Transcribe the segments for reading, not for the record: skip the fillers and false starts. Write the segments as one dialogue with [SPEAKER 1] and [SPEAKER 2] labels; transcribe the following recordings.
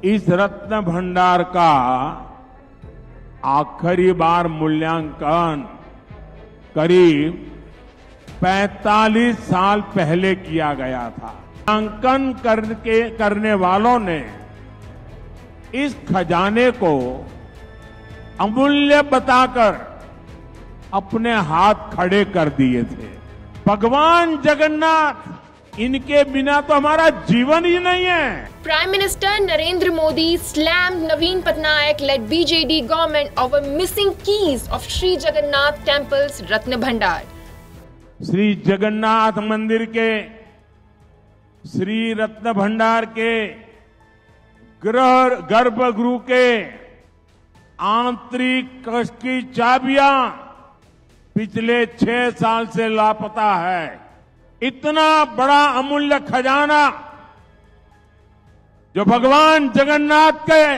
[SPEAKER 1] इस रत्न भंडार का आखिरी बार मूल्यांकन करीब 45 साल पहले किया गया था। मूल्यांकन करने वालों ने इस खजाने को अमूल्य बताकर अपने हाथ खड़े कर दिए थे। भगवान जगन्नाथ, इनके बिना तो हमारा जीवन ही नहीं है।
[SPEAKER 2] Prime Minister Narendra Modi slammed Naveen Patnaik-led BJD government over missing keys of Sri Jagannath Temple's Ratna Bhandar.
[SPEAKER 1] Shri Jagannath मंदिर के श्री रत्न भंडार के गर्भगृह के आंतरिक कक्ष की चाबियां पिछले 6 साल से लापता है। इतना बड़ा अमूल्य खजाना जो भगवान जगन्नाथ के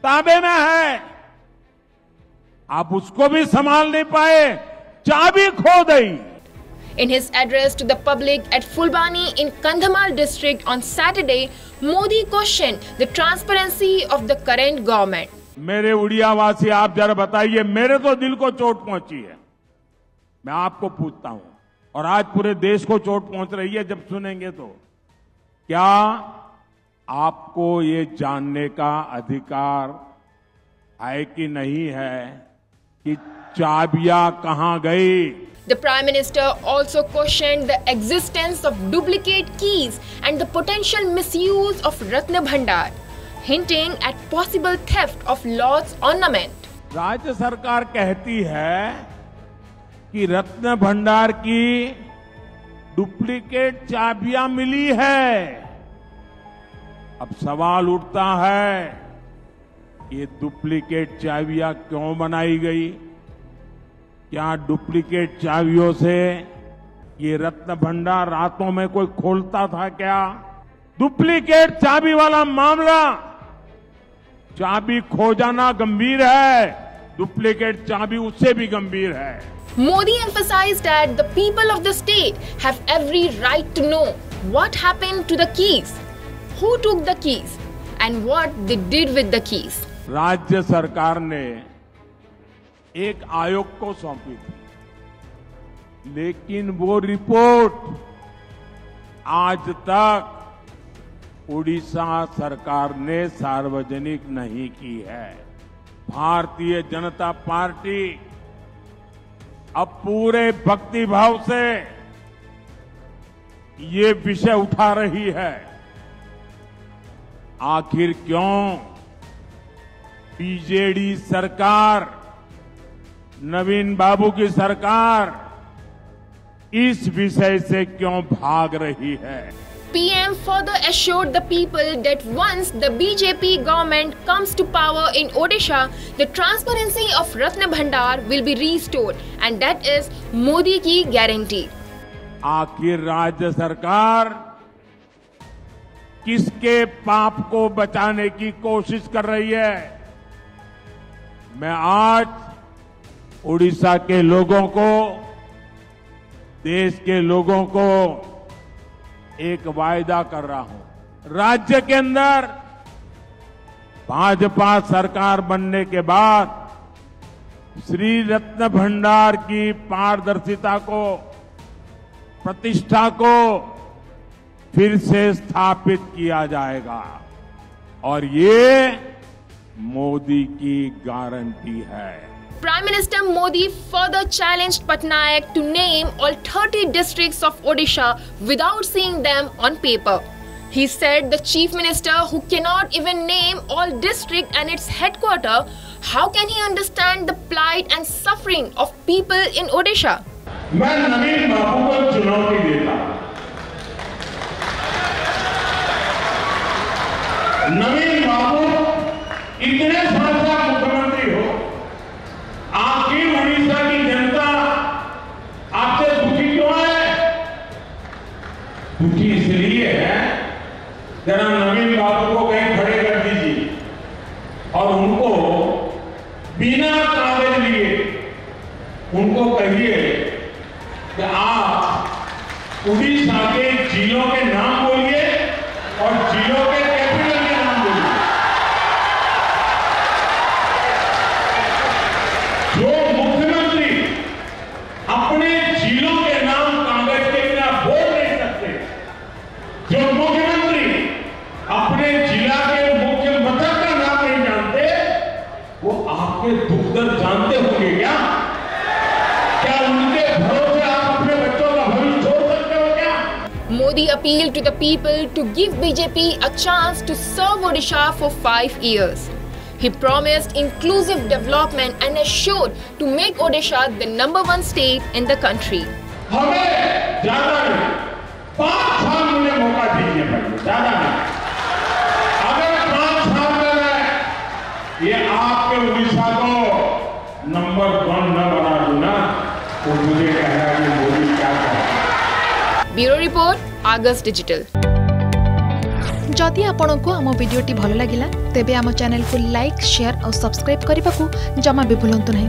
[SPEAKER 1] ताबे में है, आप उसको भी संभाल नहीं पाए, चाबी खो गई।
[SPEAKER 2] In his address to the public at Fulbani in Kandhamal district on Saturday, Modi questioned the transparency of the current government.
[SPEAKER 1] मेरे उड़ियावासी, आप जरा बताइए, मेरे तो दिल को चोट पहुंची है। मैं आपको पूछता हूं, और आज पूरे देश को चोट पहुंच रही है जब सुनेंगे तो, क्या आपको ये जानने का अधिकार है कि नहीं है कि चाबियां कहां गई?
[SPEAKER 2] The Prime Minister also questioned the existence of duplicate keys and the potential misuse of Ratna Bhandar, hinting at possible theft of Lord's ornament.
[SPEAKER 1] राज्य सरकार कहती है कि रत्न भंडार की डुप्लीकेट चाबियां मिली है। अब सवाल उठता है, ये डुप्लीकेट चाबियां क्यों बनाई गई? क्या डुप्लीकेट चाबियों से ये रत्न भंडार रातों में कोई खोलता था क्या? डुप्लीकेट चाबी वाला मामला, चाबी खो जाना गंभीर है, डुप्लीकेट चाबी उससे भी गंभीर है।
[SPEAKER 2] Modi emphasized that the people of the state have every right to know what happened to the keys, who took the keys, and what they did with the keys.
[SPEAKER 1] राज्य सरकार ने एक आयोग को सौंपी थी, लेकिन वो रिपोर्ट आज तक उड़ीसा सरकार ने सार्वजनिक नहीं की है। भारतीय जनता पार्टी अब पूरे भक्तिभाव से ये विषय उठा रही है। आखिर क्यों बीजेडी सरकार, नवीन बाबू की सरकार इस विषय से क्यों भाग रही है?
[SPEAKER 2] PM further assured the people that once the BJP government comes to power in Odisha, the transparency of Ratna Bhandar will be restored, and that is Modi की guarantee.
[SPEAKER 1] आखिर राज्य सरकार किसके पाप को बचाने की कोशिश कर रही है? मैं आज उड़ीसा के लोगों को, देश के लोगों को एक वायदा कर रहा हूं। राज्य के अंदर भाजपा सरकार बनने के बाद श्री रत्न भंडार की पारदर्शिता को, प्रतिष्ठा को फिर से स्थापित किया जाएगा, और ये मोदी की गारंटी है।
[SPEAKER 2] Prime Minister Modi further challenged Patnaik to name all 30 districts of Odisha without seeing them on paper. He said the Chief Minister, who cannot even name all districts and its headquarters, how can he understand the plight and suffering of people in Odisha?
[SPEAKER 1] मैं नवीन बाबू को चुनौती देता। नवीन बाबू इतने साल से मुख्यमंत्री हो, आखिर उड़ीसा की जनता आपसे दुखी क्यों है? दुखी इसलिए है, जरा नवीन बाबू को कहीं खड़े कर दीजिए और उनको बिना कागज लिए उनको कहिए कि आप उड़ीसा के जिलों के नाम बोलिए और जिलों के कैपिटल के नाम बोलिए।
[SPEAKER 2] appealed to the people to give BJP a chance to serve Odisha for 5 years. He promised inclusive development and assured to make Odisha the #1 state in the country.
[SPEAKER 1] हमें ज्यादा नहीं, 5 साल मुझे मौका दीजिए भाई, ज्यादा नहीं। अगर 5 साल में ये आपके उड़ीसा को #1 न बना दूं ना, तो मुझे कहना कि मोदी क्या करें।
[SPEAKER 2] Bureau Report, Argus Digital।
[SPEAKER 3] जदि आपंक आम भिडी भल लगा तेब आम चैनल को लाइक, शेयर और सब्सक्राइब करने को जमा भी भूलु नहीं।